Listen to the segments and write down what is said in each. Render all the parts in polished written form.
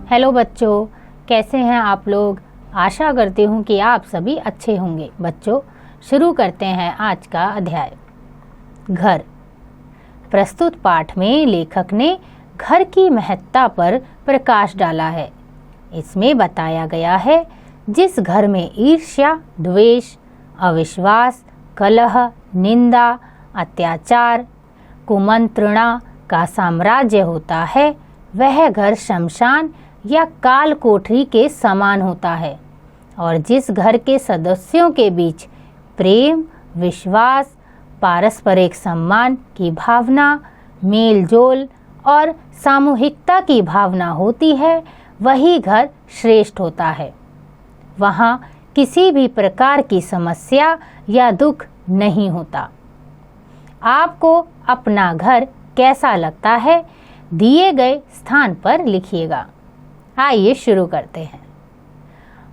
Hello बच्चों, कैसे हैं आप लोग। आशा करती हूँ कि आप सभी अच्छे होंगे। बच्चों, शुरू करते हैं आज का अध्याय। घर। प्रस्तुत पाठ में लेखक ने घर की महत्ता पर प्रकाश डाला है। इसमें बताया गया है जिस घर में ईर्ष्या, द्वेष, अविश्वास, कलह, निंदा, अत्याचार, कुमंत्रणा का साम्राज्य होता है, वह घर शमशान या काल कोठरी के समान होता है। और जिस घर के सदस्यों के बीच प्रेम, विश्वास, पारस्परिक सम्मान की भावना, मेल जोल और सामूहिकता की भावना होती है, वही घर श्रेष्ठ होता है। वहाँ किसी भी प्रकार की समस्या या दुख नहीं होता। आपको अपना घर कैसा लगता है, दिए गए स्थान पर लिखिएगा। आइए शुरू करते हैं।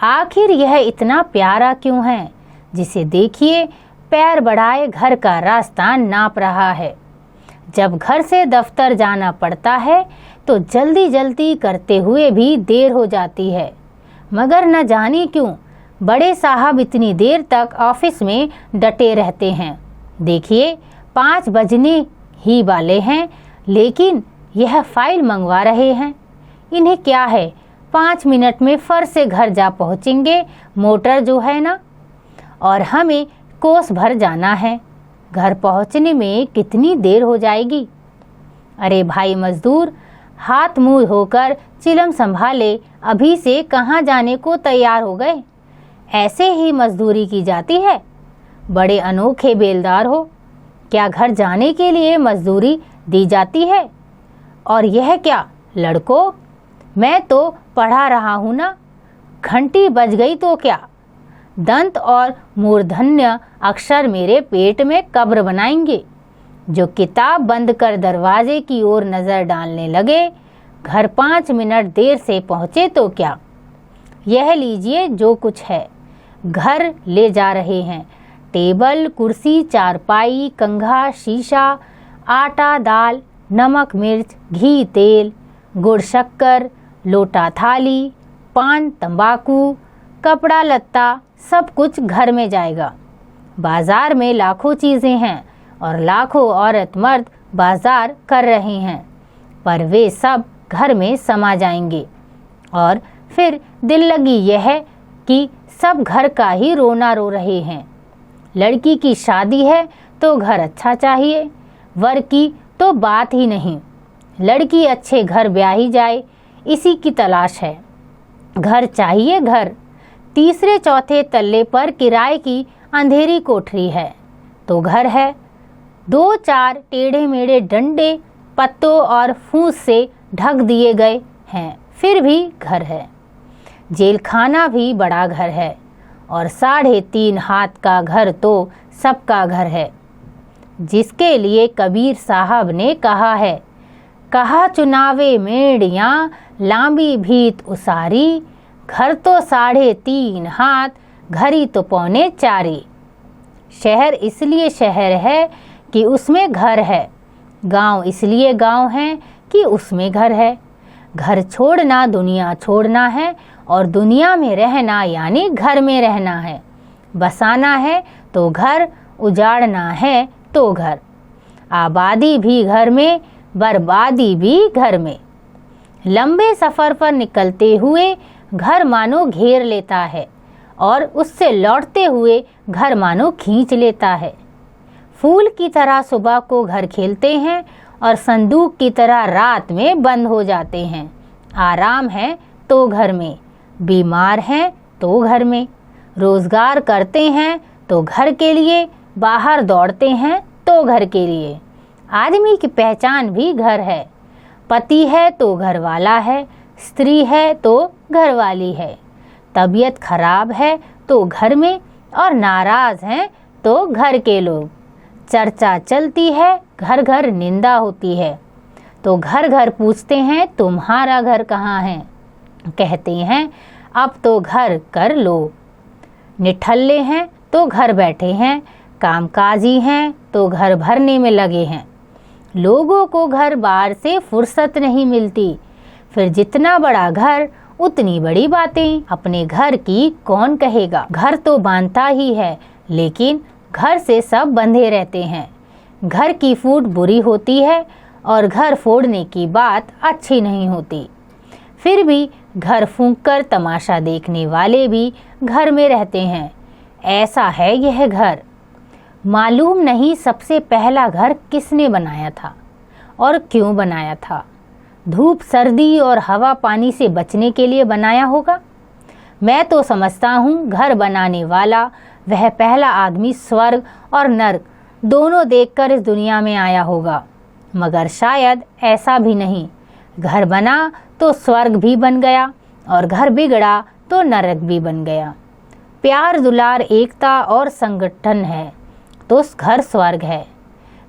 आखिर यह इतना प्यारा क्यों है, जिसे देखिए पैर बढ़ाए घर का रास्ता नाप रहा है। जब घर से दफ्तर जाना पड़ता है तो जल्दी जल्दी करते हुए भी देर हो जाती है, मगर न जाने क्यों बड़े साहब इतनी देर तक ऑफिस में डटे रहते हैं। देखिए 5 बजने ही वाले हैं, लेकिन यह फाइल मंगवा रहे हैं। इन्हें क्या है, 5 मिनट में फर से घर जा पहुंचेंगे। मोटर जो है ना, और हमें कोस भर जाना है। घर पहुंचने में कितनी देर हो जाएगी। अरे भाई मजदूर, हाथ मुंह होकर चिलम संभाले, अभी से कहाँ जाने को तैयार हो गए। ऐसे ही मजदूरी की जाती है। बड़े अनोखे बेलदार हो। क्या घर जाने के लिए मजदूरी दी जाती है? और यह क्या लड़कों, मैं तो पढ़ा रहा हूँ ना। घंटी बज गई तो क्या, दंत और मूर्धन्य अक्षर मेरे पेट में कब्र बनाएंगे। जो किताब बंद कर दरवाजे की ओर नज़र डालने लगे, घर 5 मिनट देर से पहुँचे तो क्या। यह लीजिए जो कुछ है, घर ले जा रहे हैं। टेबल, कुर्सी, चारपाई, कंघा, शीशा, आटा, दाल, नमक, मिर्च, घी, तेल, गुड़, शक्कर, लोटा, थाली, पान, तंबाकू, कपड़ा लत्ता, सब कुछ घर में जाएगा। बाजार में लाखों चीज़ें हैं और लाखों औरत मर्द बाजार कर रहे हैं, पर वे सब घर में समा जाएंगे। और फिर दिल लगी यह कि सब घर का ही रोना रो रहे हैं। लड़की की शादी है तो घर अच्छा चाहिए, वर की तो बात ही नहीं। लड़की अच्छे घर ब्याही जाए, इसी की तलाश है। घर चाहिए घर। तीसरे चौथे तल्ले पर किराए की अंधेरी कोठरी है तो घर है। 2-4 टेढ़े मेढ़े डंडे पत्तों और फूस से ढक दिए गए हैं, फिर भी घर है। जेल खाना भी बड़ा घर है, और 3.5 हाथ का घर तो सबका घर है। जिसके लिए कबीर साहब ने कहा है, कहा चुनावे मेड़ियाँ लांबी भीत उसारी, घर तो 3.5 हाथ, घरी तो 3.25। शहर इसलिए शहर है कि उसमें घर है, गांव इसलिए गांव है कि उसमें घर है। घर छोड़ना दुनिया छोड़ना है, और दुनिया में रहना यानी घर में रहना है। बसाना है तो घर, उजाड़ना है तो घर। आबादी भी घर में, बर्बादी भी घर में। लंबे सफ़र पर निकलते हुए घर मानो घेर लेता है, और उससे लौटते हुए घर मानो खींच लेता है। फूल की तरह सुबह को घर खेलते हैं, और संदूक की तरह रात में बंद हो जाते हैं। आराम है तो घर में, बीमार हैं तो घर में, रोजगार करते हैं तो घर के लिए, बाहर दौड़ते हैं तो घर के लिए। आदमी की पहचान भी घर है। पति है तो घर वाला है, स्त्री है तो घर वाली है। तबीयत खराब है तो घर में, और नाराज हैं तो घर के लोग। चर्चा चलती है, घर घर निंदा होती है, तो घर घर पूछते हैं तुम्हारा घर कहाँ है। कहते हैं अब तो घर कर लो। निठल्ले हैं तो घर बैठे हैं, कामकाजी हैं तो घर भरने में लगे हैं। लोगों को घर बार से फुर्सत नहीं मिलती, फिर जितना बड़ा घर उतनी बड़ी बातें। अपने घर की कौन कहेगा? घर तो बांधता ही है, लेकिन घर से सब बंधे रहते हैं। घर की फूट बुरी होती है और घर फोड़ने की बात अच्छी नहीं होती। फिर भी घर फूंककर तमाशा देखने वाले भी घर में रहते हैं। ऐसा है यह घर। मालूम नहीं सबसे पहला घर किसने बनाया था और क्यों बनाया था। धूप, सर्दी और हवा पानी से बचने के लिए बनाया होगा। मैं तो समझता हूँ घर बनाने वाला वह पहला आदमी स्वर्ग और नर्क दोनों देखकर इस दुनिया में आया होगा, मगर शायद ऐसा भी नहीं। घर बना तो स्वर्ग भी बन गया और घर बिगड़ा तो नरक भी बन गया। प्यार, दुलार, एकता और संगठन है तो घर स्वर्ग है।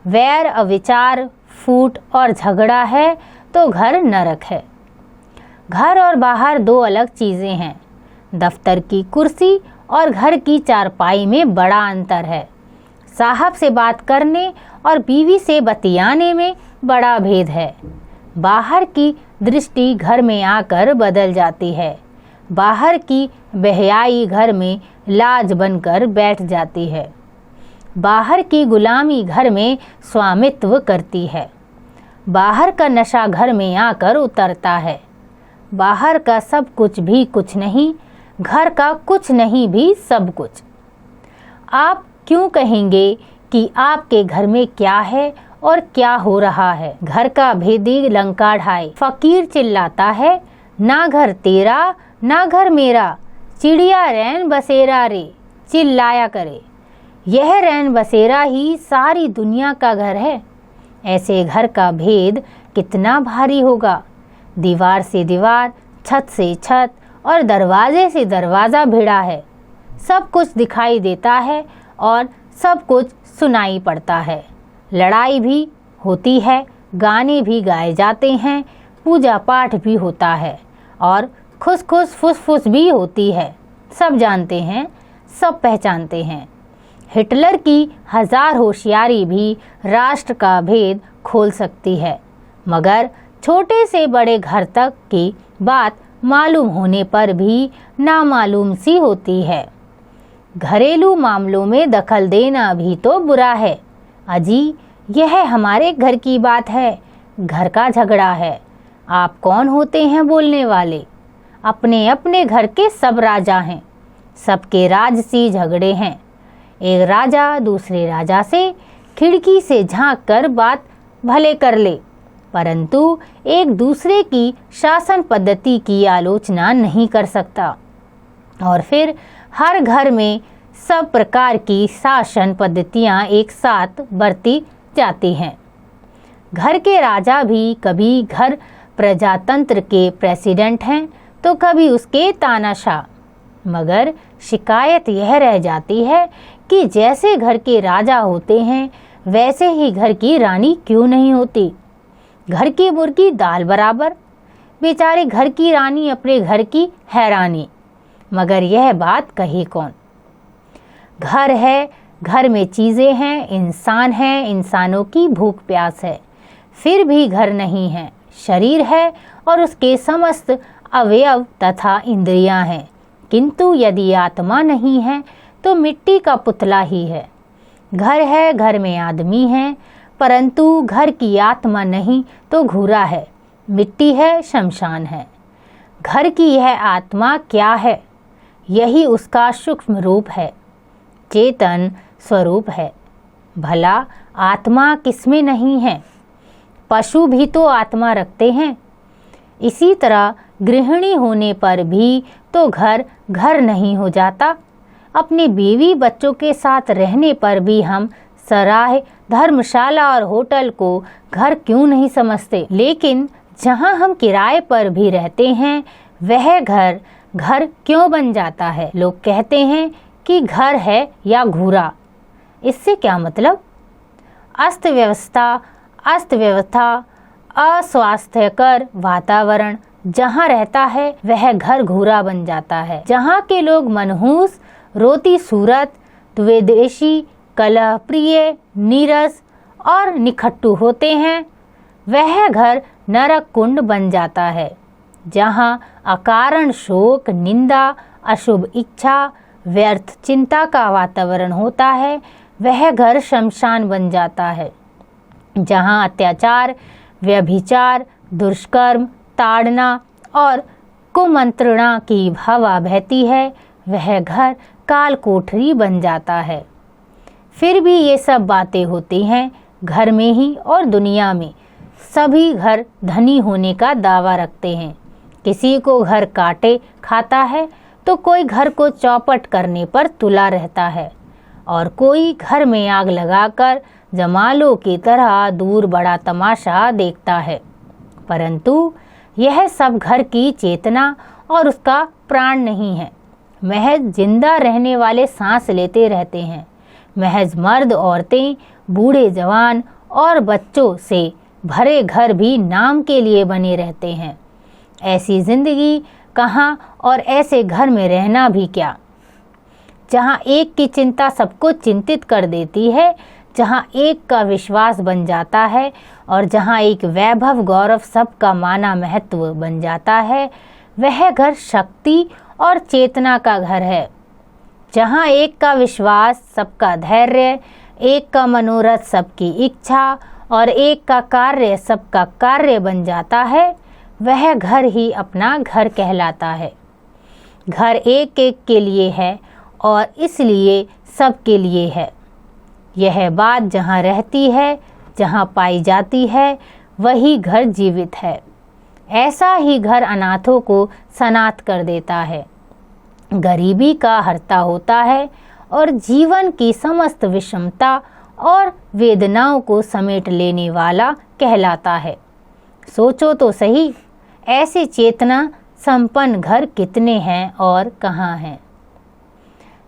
वैर, अविचार, फूट और झगड़ा है तो घर नरक है। घर और बाहर दो अलग चीज़ें हैं। दफ्तर की कुर्सी और घर की चारपाई में बड़ा अंतर है। साहब से बात करने और बीवी से बतियाने में बड़ा भेद है। बाहर की दृष्टि घर में आकर बदल जाती है। बाहर की बेहयाई घर में लाज बनकर बैठ जाती है। बाहर की गुलामी घर में स्वामित्व करती है। बाहर का नशा घर में आकर उतरता है। बाहर का सब कुछ भी कुछ नहीं, घर का कुछ नहीं भी सब कुछ। आप क्यों कहेंगे कि आपके घर में क्या है और क्या हो रहा है? घर का भेदी लंका ढाए। फकीर चिल्लाता है, ना घर तेरा ना घर मेरा, चिड़िया रैन बसेरा रे, चिल्लाया करे। यह रैन बसेरा ही सारी दुनिया का घर है। ऐसे घर का भेद कितना भारी होगा। दीवार से दीवार, छत से छत और दरवाजे से दरवाज़ा भिड़ा है। सब कुछ दिखाई देता है और सब कुछ सुनाई पड़ता है। लड़ाई भी होती है, गाने भी गाए जाते हैं, पूजा पाठ भी होता है और खुस खुस फुस फुस भी होती है। सब जानते हैं, सब पहचानते हैं। हिटलर की 1000 होशियारी भी राष्ट्र का भेद खोल सकती है, मगर छोटे से बड़े घर तक की बात मालूम होने पर भी नामालूम सी होती है। घरेलू मामलों में दखल देना भी तो बुरा है। अजी, यह हमारे घर की बात है, घर का झगड़ा है। आप कौन होते हैं बोलने वाले? अपने अपने घर के सब राजा हैं। सबके राजसी झगड़े हैं। एक राजा दूसरे राजा से खिड़की से झांक कर बात भले कर ले, परंतु एक दूसरे की शासन पद्धति की आलोचना नहीं कर सकता। और फिर हर घर में सब प्रकार की शासन पद्धतियां एक साथ बरती जाती हैं। घर के राजा भी कभी घर प्रजातंत्र के प्रेसिडेंट हैं तो कभी उसके तानाशाह, मगर शिकायत यह रह जाती है कि जैसे घर के राजा होते हैं वैसे ही घर की रानी क्यों नहीं होती। घर की मुर्गी दाल बराबर। बेचारे घर की रानी अपने घर की हैरानी, मगर यह बात कही कौन? घर है, घर में चीज़ें हैं, इंसान हैं, इंसानों की भूख प्यास है, फिर भी घर नहीं है। शरीर है और उसके समस्त अवयव तथा इंद्रियां हैं, किंतु यदि आत्मा नहीं है तो मिट्टी का पुतला ही है। घर है, घर में आदमी है, परंतु घर की आत्मा नहीं तो घूरा है, मिट्टी है, शमशान है। घर की यह आत्मा क्या है? यही उसका सूक्ष्म रूप है, चेतन स्वरूप है। भला आत्मा किसमें नहीं है? पशु भी तो आत्मा रखते हैं। इसी तरह गृहिणी होने पर भी तो घर घर नहीं हो जाता। अपने बीवी बच्चों के साथ रहने पर भी हम सराय, धर्मशाला और होटल को घर क्यों नहीं समझते? लेकिन जहां हम किराए पर भी रहते हैं वह घर घर क्यों बन जाता है? लोग कहते हैं कि घर है या घूरा। इससे क्या मतलब? अस्त व्यवस्था, अस्वास्थ्यकर वातावरण जहाँ रहता है वह घर घूरा बन जाता है। जहाँ के लोग मनहूस, रोती सूरत, द्वेषी, कलह प्रिय, नीरस और निखट्टू होते हैं वह घर नरक कुंड बन जाता है। जहाँ अकारण शोक, निंदा, अशुभ इच्छा, व्यर्थ चिंता का वातावरण होता है, वह घर शमशान बन जाता है। जहाँ अत्याचार, व्यभिचार, दुष्कर्म, ताड़ना और कुमंत्रणा की हवा बहती है, वह घर काल कोठरी बन जाता है। फिर भी ये सब बातें होती हैं घर में ही और दुनिया में। सभी घर धनी होने का दावा रखते हैं। किसी को घर काटे खाता है तो कोई घर को चौपट करने पर तुला रहता है और कोई घर में आग लगाकर जमालों की तरह दूर बड़ा तमाशा देखता है। परंतु यह सब घर की चेतना और उसका प्राण नहीं है। महज जिंदा रहने वाले सांस लेते रहते हैं। महज मर्द, औरतें, बूढ़े, जवान और बच्चों से भरे घर भी नाम के लिए बने रहते हैं। ऐसी जिंदगी कहाँ और ऐसे घर में रहना भी क्या, जहाँ एक की चिंता सबको चिंतित कर देती है, जहाँ एक का विश्वास बन जाता है और जहाँ एक वैभव गौरव सबका माना महत्व बन जाता है। वह घर शक्ति और चेतना का घर है, जहाँ एक का विश्वास सबका धैर्य, एक का मनोरथ सबकी इच्छा और एक का कार्य सबका कार्य बन जाता है। वह घर ही अपना घर कहलाता है। घर एक एक के लिए है और इसलिए सबके लिए है। यह बात जहाँ रहती है, जहाँ पाई जाती है, वही घर जीवित है। ऐसा ही घर अनाथों को सनाथ कर देता है, गरीबी का हर्ता होता है और जीवन की समस्त विषमता और वेदनाओं को समेट लेने वाला कहलाता है। सोचो तो सही, ऐसे चेतना संपन्न घर कितने हैं और कहाँ हैं।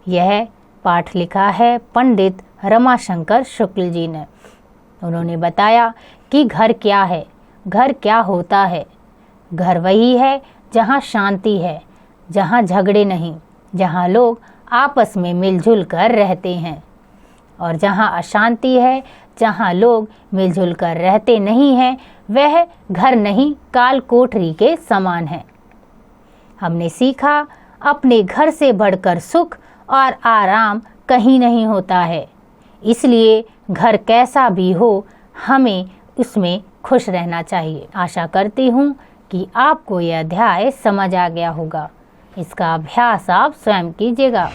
यह पाठ लिखा है पंडित रमाशंकर शुक्ल जी ने। उन्होंने बताया कि घर क्या है, घर क्या होता है। घर वही है जहाँ शांति है, जहाँ झगड़े नहीं, जहाँ लोग आपस में मिलजुल कर रहते हैं। और जहाँ अशांति है, जहाँ लोग मिलजुल कर रहते नहीं हैं, वह घर नहीं काल कोठरी के समान है। हमने सीखा अपने घर से बढ़कर सुख और आराम कहीं नहीं होता है। इसलिए घर कैसा भी हो, हमें उसमें खुश रहना चाहिए। आशा करती हूँ कि आपको यह अध्याय समझ आ गया होगा। इसका अभ्यास आप स्वयं कीजिएगा।